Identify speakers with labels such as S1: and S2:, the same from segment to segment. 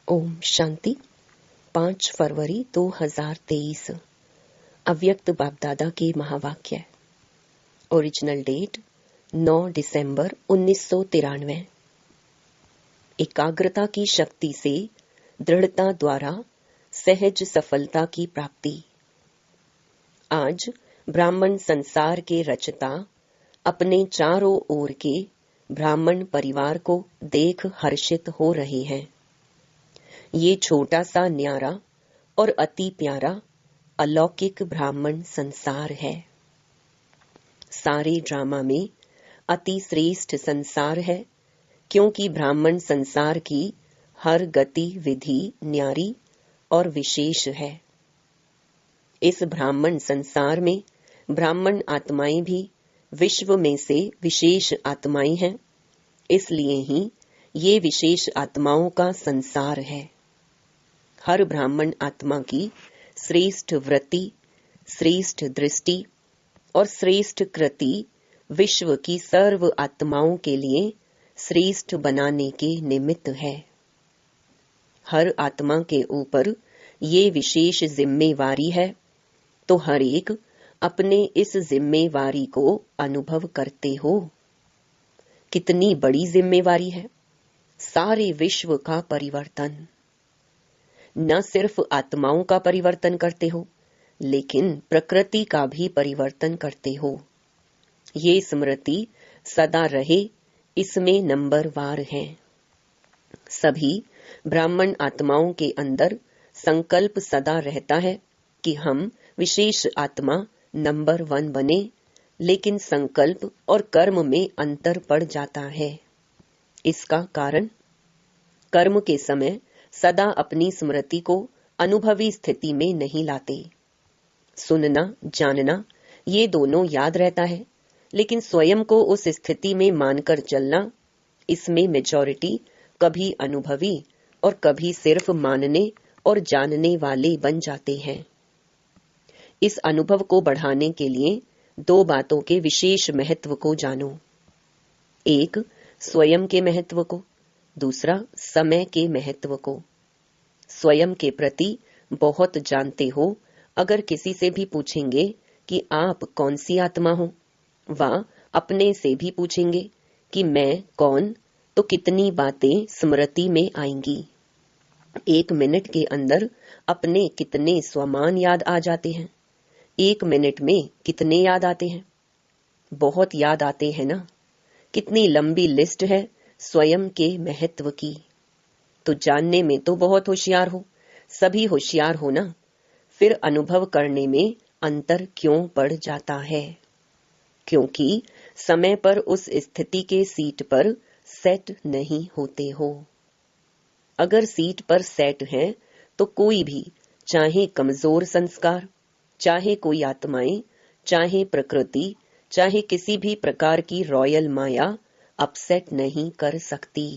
S1: ओम शांति। 5 फरवरी 2023। अव्यक्त बापदादा के महावाक्य। ओरिजिनल डेट 9 दिसंबर 1993। एकाग्रता की शक्ति से दृढ़ता द्वारा सहज सफलता की प्राप्ति। आज ब्राह्मण संसार के रचता अपने चारों ओर के ब्राह्मण परिवार को देख हर्षित हो रहे हैं। ये छोटा सा न्यारा और अति प्यारा अलौकिक ब्राह्मण संसार है। सारे ड्रामा में अति श्रेष्ठ संसार है, क्योंकि ब्राह्मण संसार की हर गति विधि न्यारी और विशेष है। इस ब्राह्मण संसार में ब्राह्मण आत्माएं भी विश्व में से विशेष आत्माएं हैं, इसलिए ही ये विशेष आत्माओं का संसार है। हर ब्राह्मण आत्मा की श्रेष्ठ वृत्ति, श्रेष्ठ दृष्टि और श्रेष्ठ कृति विश्व की सर्व आत्माओं के लिए श्रेष्ठ बनाने के निमित्त है। हर आत्मा के ऊपर ये विशेष जिम्मेवारी है, तो हर एक अपने इस जिम्मेवारी को अनुभव करते हो। कितनी बड़ी जिम्मेवारी है, सारे विश्व का परिवर्तन। न सिर्फ आत्माओं का परिवर्तन करते हो, लेकिन प्रकृति का भी परिवर्तन करते हो। ये स्मृति सदा रहे, इसमें नंबरवार है। सभी ब्राह्मण आत्माओं के अंदर संकल्प सदा रहता है कि हम विशेष आत्मा नंबर 1 बने, लेकिन संकल्प और कर्म में अंतर पड़ जाता है। इसका कारण, कर्म के समय सदा अपनी स्मृति को अनुभवी स्थिति में नहीं लाते। सुनना, जानना ये दोनों याद रहता है, लेकिन स्वयं को उस स्थिति में मानकर चलना, इसमें मेजॉरिटी कभी अनुभवी और कभी सिर्फ मानने और जानने वाले बन जाते हैं। इस अनुभव को बढ़ाने के लिए 2 बातों के विशेष महत्व को जानो। एक, स्वयं के महत्व को, दूसरा समय के महत्व को। स्वयं के प्रति बहुत जानते हो। अगर किसी से भी पूछेंगे कि आप कौन सी आत्मा हो, व अपने से भी पूछेंगे कि मैं कौन, तो कितनी बातें स्मृति में आएंगी। 1 मिनट के अंदर अपने कितने स्वमान याद आ जाते हैं। 1 मिनट में कितने याद आते हैं? बहुत याद आते हैं ना। कितनी लंबी लिस्ट है स्वयं के महत्व की। तो जानने में तो बहुत होशियार हो, सभी होशियार हो ना, फिर अनुभव करने में अंतर क्यों पड़ जाता है? क्योंकि समय पर उस स्थिति के सीट पर सेट नहीं होते हो। अगर सीट पर सेट है तो कोई भी, चाहे कमजोर संस्कार, चाहे कोई आत्माएं, चाहे प्रकृति, चाहे किसी भी प्रकार की रॉयल माया अपसेट नहीं कर सकती।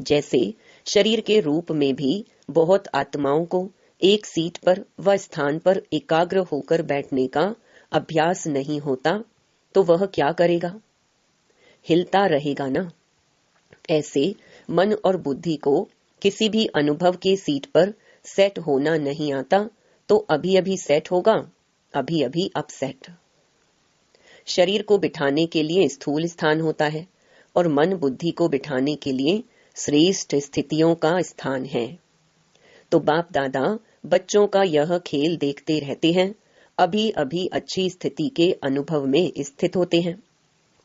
S1: जैसे शरीर के रूप में भी बहुत आत्माओं को एक सीट पर व स्थान पर एकाग्र होकर बैठने का अभ्यास नहीं होता, तो वह क्या करेगा? हिलता रहेगा ना। ऐसे मन और बुद्धि को किसी भी अनुभव के सीट पर सेट होना नहीं आता, तो अभी अभी सेट होगा, अभी अभी अपसेट। शरीर को बिठाने के लिए स्थूल स्थान होता है और मन बुद्धि को बिठाने के लिए श्रेष्ठ स्थितियों का स्थान है। तो बाप दादा बच्चों का यह खेल देखते रहते हैं। अभी अभी अच्छी स्थिति के अनुभव में स्थित होते हैं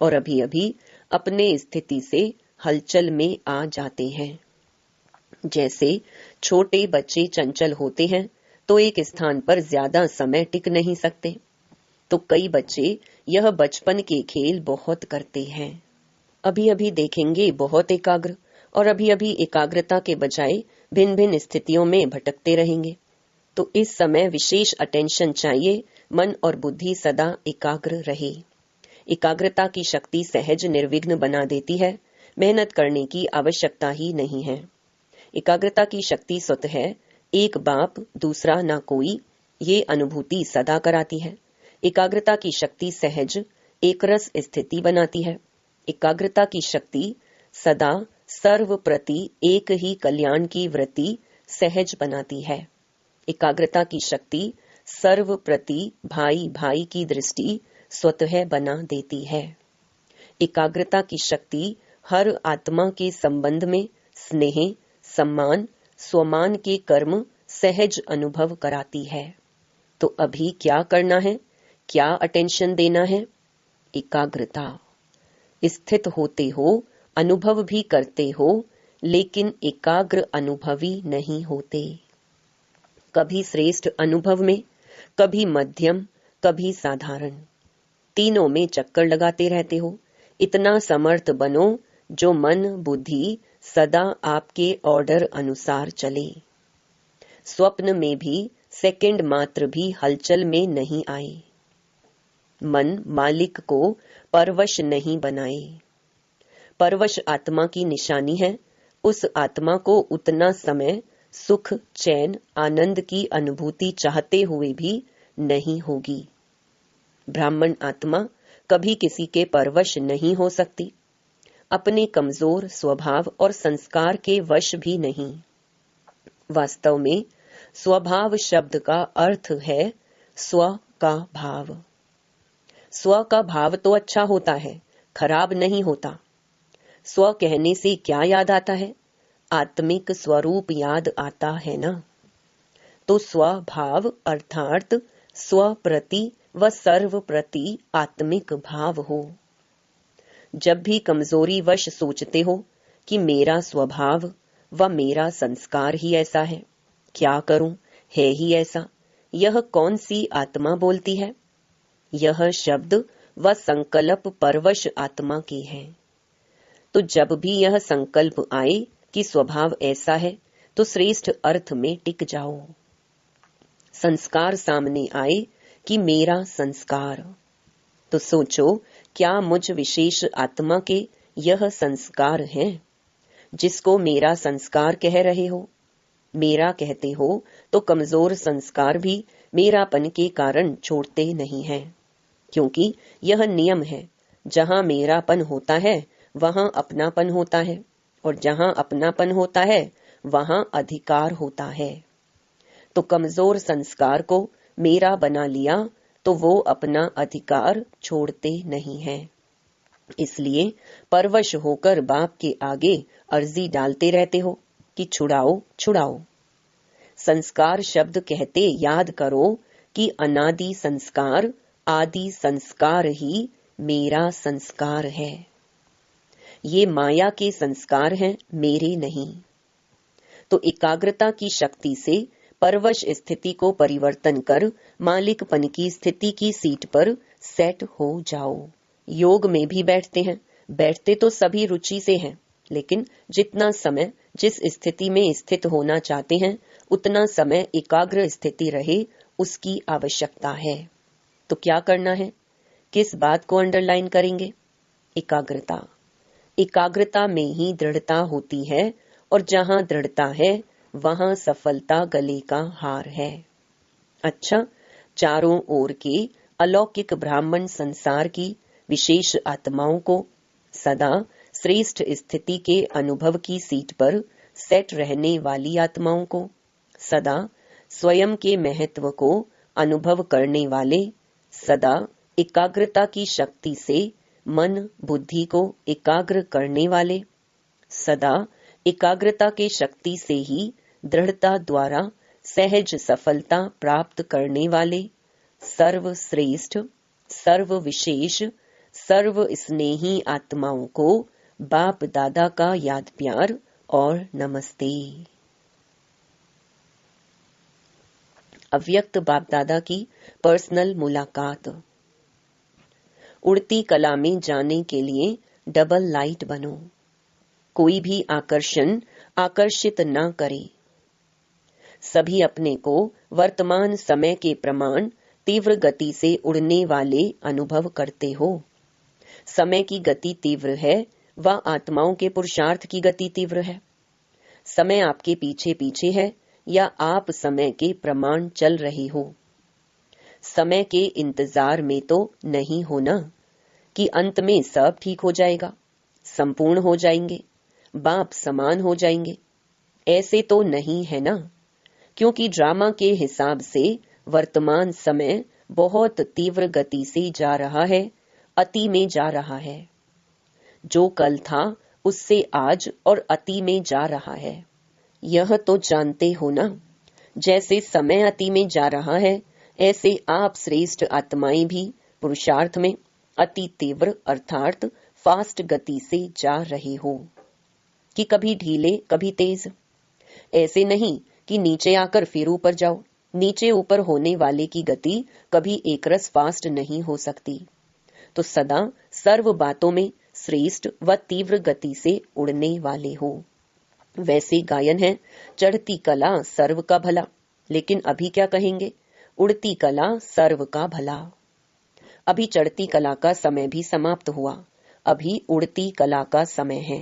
S1: और अभी अभी अपने स्थिति से हलचल में आ जाते हैं। जैसे छोटे बच्चे चंचल होते हैं तो एक स्थान पर ज्यादा समय टिक नहीं सकते, तो कई बच्चे यह बचपन के खेल बहुत करते हैं। अभी अभी देखेंगे बहुत एकाग्र, और अभी अभी एकाग्रता के बजाय भिन्न भिन्न स्थितियों में भटकते रहेंगे। तो इस समय विशेष अटेंशन चाहिए, मन और बुद्धि सदा एकाग्र रहे। एकाग्रता की शक्ति सहज निर्विघ्न बना देती है, मेहनत करने की आवश्यकता ही नहीं है। एकाग्रता की शक्ति स्वतः एक बाप दूसरा ना कोई, ये अनुभूति सदा कराती है। एकाग्रता की शक्ति सहज एकरस स्थिति बनाती है। एकाग्रता की शक्ति सदा सर्व प्रति एक ही कल्याण की वृत्ति सहज बनाती है। एकाग्रता की शक्ति सर्व प्रति भाई भाई की दृष्टि स्वतः बना देती है। एकाग्रता की शक्ति हर आत्मा के संबंध में स्नेह, सम्मान, स्वमान के कर्म सहज अनुभव कराती है। तो अभी क्या करना है, क्या अटेंशन देना है? एकाग्रता। स्थित होते हो, अनुभव भी करते हो, लेकिन एकाग्र अनुभवी नहीं होते। कभी श्रेष्ठ अनुभव में, कभी मध्यम, कभी साधारण, तीनों में चक्कर लगाते रहते हो। इतना समर्थ बनो जो मन बुद्धि सदा आपके ऑर्डर अनुसार चले। स्वप्न में भी सेकंड मात्र भी हलचल में नहीं आए। मन मालिक को परवश नहीं बनाए। परवश आत्मा की निशानी है। उस आत्मा को उतना समय सुख, चैन, आनंद की अनुभूति चाहते हुए भी नहीं होगी। ब्राह्मण आत्मा कभी किसी के परवश नहीं हो सकती। अपने कमजोर स्वभाव और संस्कार के वश भी नहीं। वास्तव में स्वभाव शब्द का अर्थ है स्व का भाव। स्व का भाव तो अच्छा होता है, खराब नहीं होता। स्व कहने से क्या याद आता है? आत्मिक स्वरूप याद आता है ना। तो स्वभाव अर्थात स्व प्रति व सर्व प्रति आत्मिक भाव हो। जब भी कमजोरी वश सोचते हो कि मेरा स्वभाव व मेरा संस्कार ही ऐसा है, क्या करूं, है ही ऐसा, यह कौन सी आत्मा बोलती है? यह शब्द व संकल्प परवश आत्मा के हैं। तो जब भी यह संकल्प आए कि स्वभाव ऐसा है, तो श्रेष्ठ अर्थ में टिक जाओ। संस्कार सामने आए कि मेरा संस्कार, तो सोचो क्या मुझ विशेष आत्मा के यह संस्कार हैं जिसको मेरा संस्कार कह रहे हो? मेरा कहते हो तो कमजोर संस्कार भी मेरापन के कारण छोड़ते नहीं हैं, क्योंकि यह नियम है, जहां मेरापन होता है वहां अपनापन होता है, और जहां अपनापन होता है वहां अधिकार होता है। तो कमजोर संस्कार को मेरा बना लिया तो वो अपना अधिकार छोड़ते नहीं है। इसलिए परवश होकर बाप के आगे अर्जी डालते रहते हो कि छुड़ाओ छुड़ाओ। संस्कार शब्द कहते याद करो कि अनादि संस्कार, आदि संस्कार ही मेरा संस्कार है। ये माया के संस्कार हैं, मेरे नहीं। तो एकाग्रता की शक्ति से परवश स्थिति को परिवर्तन कर मालिकपन की स्थिति की सीट पर सेट हो जाओ। योग में भी बैठते हैं, बैठते तो सभी रुचि से हैं, लेकिन जितना समय जिस स्थिति में स्थित होना चाहते हैं उतना समय एकाग्र स्थिति रहे, उसकी आवश्यकता है। तो क्या करना है, किस बात को अंडरलाइन करेंगे? एकाग्रता। एकाग्रता में ही दृढ़ता होती है, और जहां दृढ़ता है वहां सफलता गले का हार है। अच्छा, चारों ओर के अलौकिक ब्राह्मण संसार की विशेष आत्माओं को सदा श्रेष्ठ स्थिति के अनुभव की सीट पर सेट रहने वाली आत्माओं को, सदा स्वयं के महत्व को अनुभव करने वाले, सदा एकाग्रता की शक्ति से मन बुद्धि को एकाग्र करने वाले, सदा एकाग्रता के शक्ति से ही दृढ़ता द्वारा सहज सफलता प्राप्त करने वाले, सर्वश्रेष्ठ, सर्व विशेष, सर्व स्नेही आत्माओं को बाप दादा का याद प्यार और नमस्ते। अव्यक्त बाप दादा की पर्सनल मुलाकात। उड़ती कला में जाने के लिए डबल लाइट बनो। कोई भी आकर्षण आकर्षित न करे। सभी अपने को वर्तमान समय के प्रमाण तीव्र गति से उड़ने वाले अनुभव करते हो। समय की गति तीव्र है व आत्माओं के पुरुषार्थ की गति तीव्र है। समय आपके पीछे पीछे है या आप समय के प्रमाण चल रहे हो। समय के इंतजार में तो नहीं होना कि अंत में सब ठीक हो जाएगा, संपूर्ण हो जाएंगे। बाप समान हो जाएंगे। ऐसे तो नहीं है ना, क्योंकि ड्रामा के हिसाब से वर्तमान समय बहुत तीव्र गति से जा रहा है, अति में जा रहा है। जो कल था उससे आज और अति में जा रहा है। यह तो जानते हो ना। जैसे समय अति में जा रहा है, ऐसे आप श्रेष्ठ आत्माएं भी पुरुषार्थ में अति तीव्र अर्थात फास्ट गति से जा रहे हो, कि कभी ढीले कभी तेज। ऐसे नहीं कि नीचे आकर फिर ऊपर जाओ। नीचे ऊपर होने वाले की गति कभी एकरस फास्ट नहीं हो सकती। तो सदा सर्व बातों में श्रेष्ठ व तीव्र गति से उड़ने वाले हो। वैसे गायन है, चढ़ती कला सर्व का भला, लेकिन अभी क्या कहेंगे, उड़ती कला सर्व का भला। अभी चढ़ती कला का समय भी समाप्त हुआ, अभी उड़ती कला का समय है।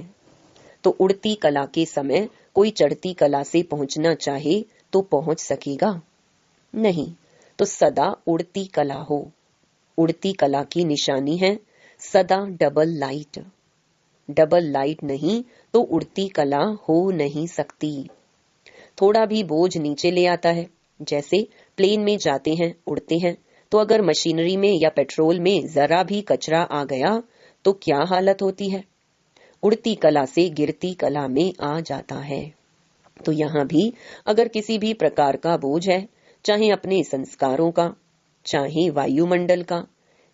S1: तो उड़ती कला के समय कोई चढ़ती कला से पहुंचना चाहे तो पहुंच सकेगा नहीं। तो सदा उड़ती कला हो। उड़ती कला की निशानी है सदा डबल लाइट। डबल लाइट नहीं तो उड़ती कला हो नहीं सकती। थोड़ा भी बोझ नीचे ले आता है, जैसे प्लेन में जाते हैं, उड़ते हैं, तो अगर मशीनरी में या पेट्रोल में जरा भी कचरा आ गया तो क्या हालत होती है, उड़ती कला से गिरती कला में आ जाता है। तो यहाँ भी अगर किसी भी प्रकार का बोझ है, चाहे अपने संस्कारों का, चाहे वायुमंडल का,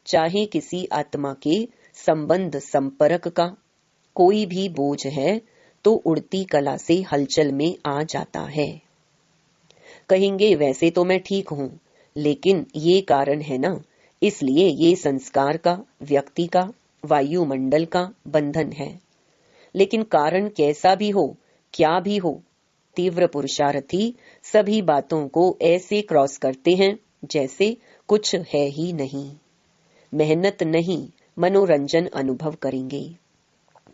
S1: चाहे किसी आत्मा के संबंध संपर्क का, कोई भी बोझ है तो उड़ती कला से हलचल में आ जाता है। कहेंगे वैसे तो मैं ठीक हूं, लेकिन ये कारण है ना, इसलिए ये संस्कार का, व्यक्ति का, वायुमंडल का बंधन है। लेकिन कारण कैसा भी हो, क्या भी हो, तीव्र पुरुषार्थी सभी बातों को ऐसे क्रॉस करते हैं जैसे कुछ है ही नहीं। मेहनत नहीं, मनोरंजन अनुभव करेंगे।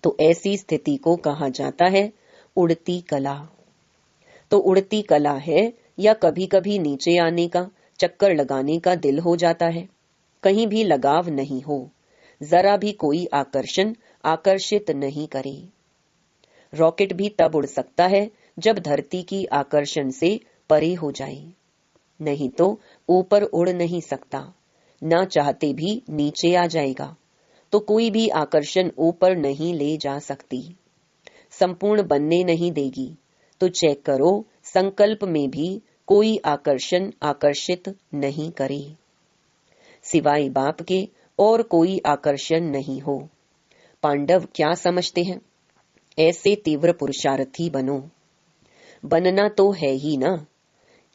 S1: तो ऐसी स्थिति को कहा जाता है उड़ती कला। तो उड़ती कला है या कभी कभी नीचे आने का, चक्कर लगाने का दिल हो जाता है, कहीं भी लगाव नहीं हो, जरा भी कोई आकर्षण आकर्षित नहीं करे। रॉकेट भी तब उड़ सकता है जब धरती की आकर्षण से परे हो जाए, नहीं तो ऊपर उड़ नहीं सकता, ना चाहते भी नीचे आ जाएगा। तो कोई भी आकर्षण ऊपर नहीं ले जा सकती, संपूर्ण बनने नहीं देगी। तो चेक करो, संकल्प में भी कोई आकर्षण आकर्षित नहीं करे, सिवाय बाप के और कोई आकर्षण नहीं हो। पांडव क्या समझते हैं, ऐसे तीव्र पुरुषार्थी बनो। बनना तो है ही ना,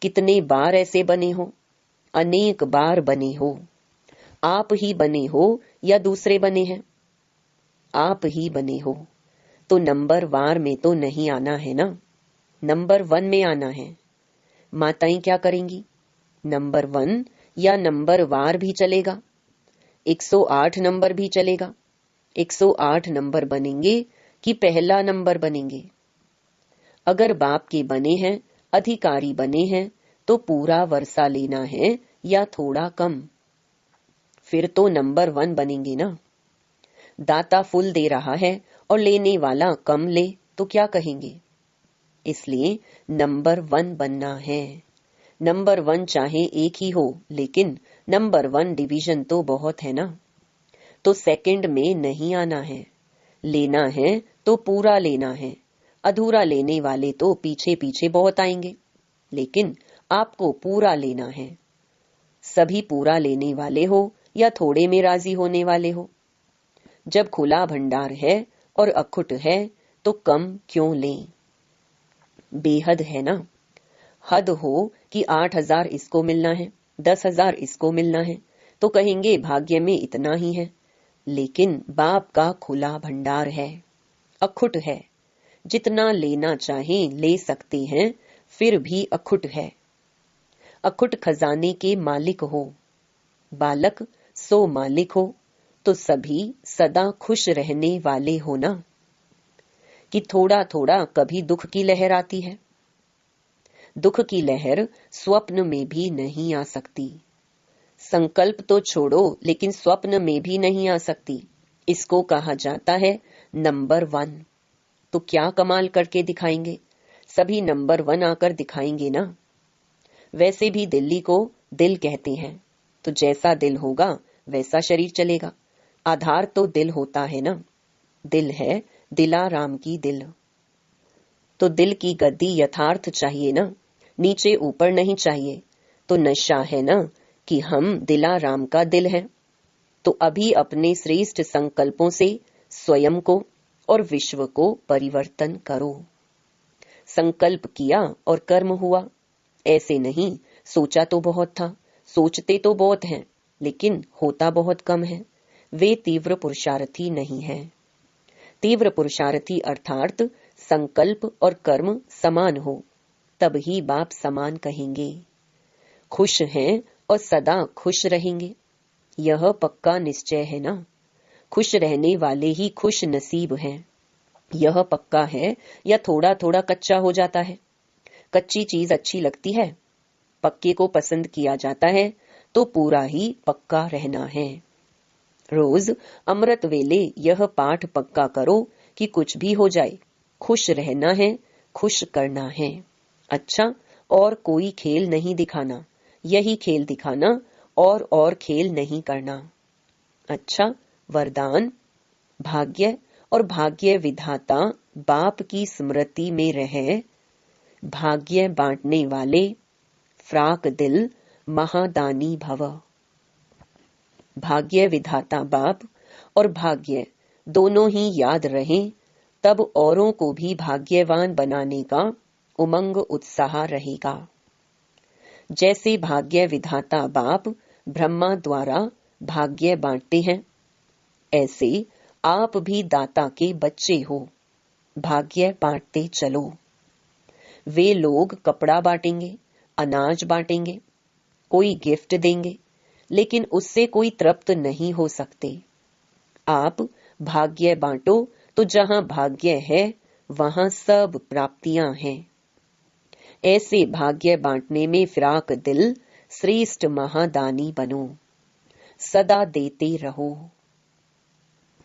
S1: कितने बार ऐसे बने हो, अनेक बार बने हो। आप ही बने हो या दूसरे बने हैं, आप ही बने हो। तो नंबर वार में तो नहीं आना है ना, नंबर 1 में आना है। माताएं क्या करेंगी, नंबर 1 या नंबर वार भी चलेगा, 108 नंबर भी चलेगा। 108 नंबर बनेंगे कि पहला नंबर बनेंगे। अगर बाप के बने हैं, अधिकारी बने हैं, तो पूरा वर्षा लेना है या थोड़ा कम, फिर तो नंबर 1 बनेंगे ना। दाता फुल दे रहा है और लेने वाला कम ले तो क्या कहेंगे। इसलिए नंबर 1 बनना है। नंबर 1 चाहे एक ही हो, लेकिन नंबर 1 डिवीजन तो बहुत है ना। तो सेकंड में नहीं आना है, लेना है तो पूरा लेना है। अधूरा लेने वाले तो पीछे पीछे बहुत आएंगे, लेकिन आपको पूरा लेना है। सभी पूरा लेने वाले हो या थोड़े में राजी होने वाले हो। जब खुला भंडार है और अखुट है तो कम क्यों लें, बेहद है ना। हद हो कि 8,000 इसको मिलना है, 10,000 इसको मिलना है, तो कहेंगे भाग्य में इतना ही है। लेकिन बाप का खुला भंडार है, अखुट है, जितना लेना चाहे ले सकते हैं, फिर भी अखुट है। अखुट खजाने के मालिक हो, बालक सो मालिक हो, तो सभी सदा खुश रहने वाले हो ना। कि थोड़ा थोड़ा कभी दुख की लहर आती है, दुख की लहर स्वप्न में भी नहीं आ सकती। संकल्प तो छोड़ो, लेकिन स्वप्न में भी नहीं आ सकती। इसको कहा जाता है नंबर 1। तो क्या कमाल करके दिखाएंगे, सभी नंबर 1 आकर दिखाएंगे ना। वैसे भी दिल्ली को दिल कहते हैं, तो जैसा दिल होगा वैसा शरीर चलेगा। आधार तो दिल होता है ना। दिल है दिलाराम की दिल। तो दिल की गद्दी यथार्थ चाहिए ना, नीचे ऊपर नहीं चाहिए। तो नशा है ना कि हम दिलाराम का दिल है। तो अभी अपने श्रेष्ठ संकल्पों से स्वयं को और विश्व को परिवर्तन करो। संकल्प किया और कर्म हुआ, ऐसे नहीं। सोचा तो बहुत था, सोचते तो बहुत हैं, लेकिन होता बहुत कम है। वे तीव्र पुरुषार्थी नहीं है। तीव्र पुरुषार्थी अर्थात संकल्प और कर्म समान हो, तब ही बाप समान कहेंगे। खुश हैं और सदा खुश रहेंगे, यह पक्का निश्चय है ना। खुश रहने वाले ही खुश नसीब हैं, यह पक्का है या थोड़ा थोड़ा कच्चा हो जाता है। कच्ची चीज अच्छी लगती है, पक्के को पसंद किया जाता है, तो पूरा ही पक्का रहना है। रोज अमृत वेले यह पाठ पक्का करो कि कुछ भी हो जाए, खुश रहना है, खुश करना है। अच्छा, और कोई खेल नहीं दिखाना, यही खेल दिखाना, और खेल नहीं करना। अच्छा, वरदान। भाग्य और भाग्य विधाता बाप की स्मृति में रहे, भाग्य बांटने वाले फ्राक दिल महादानी भव। भाग्य विधाता बाप और भाग्य दोनों ही याद रहें, तब औरों को भी भाग्यवान बनाने का उमंग उत्साह रहेगा। जैसे भाग्य विधाता बाप ब्रह्मा द्वारा भाग्य बांटते हैं, ऐसे आप भी दाता के बच्चे हो, भाग्य बांटते चलो। वे लोग कपड़ा बांटेंगे, अनाज बांटेंगे, कोई गिफ्ट देंगे, लेकिन उससे कोई तृप्त नहीं हो सकते। आप भाग्य बांटो तो जहां भाग्य है वहां सब प्राप्तियां हैं। ऐसे भाग्य बांटने में फिराक दिल श्रेष्ठ महादानी बनो, सदा देते रहो।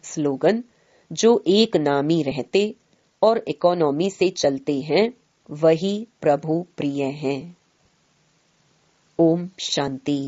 S1: स्लोगन। जो एक नामी रहते और इकोनॉमी से चलते हैं, वही प्रभु प्रिय हैं। ओम शांति।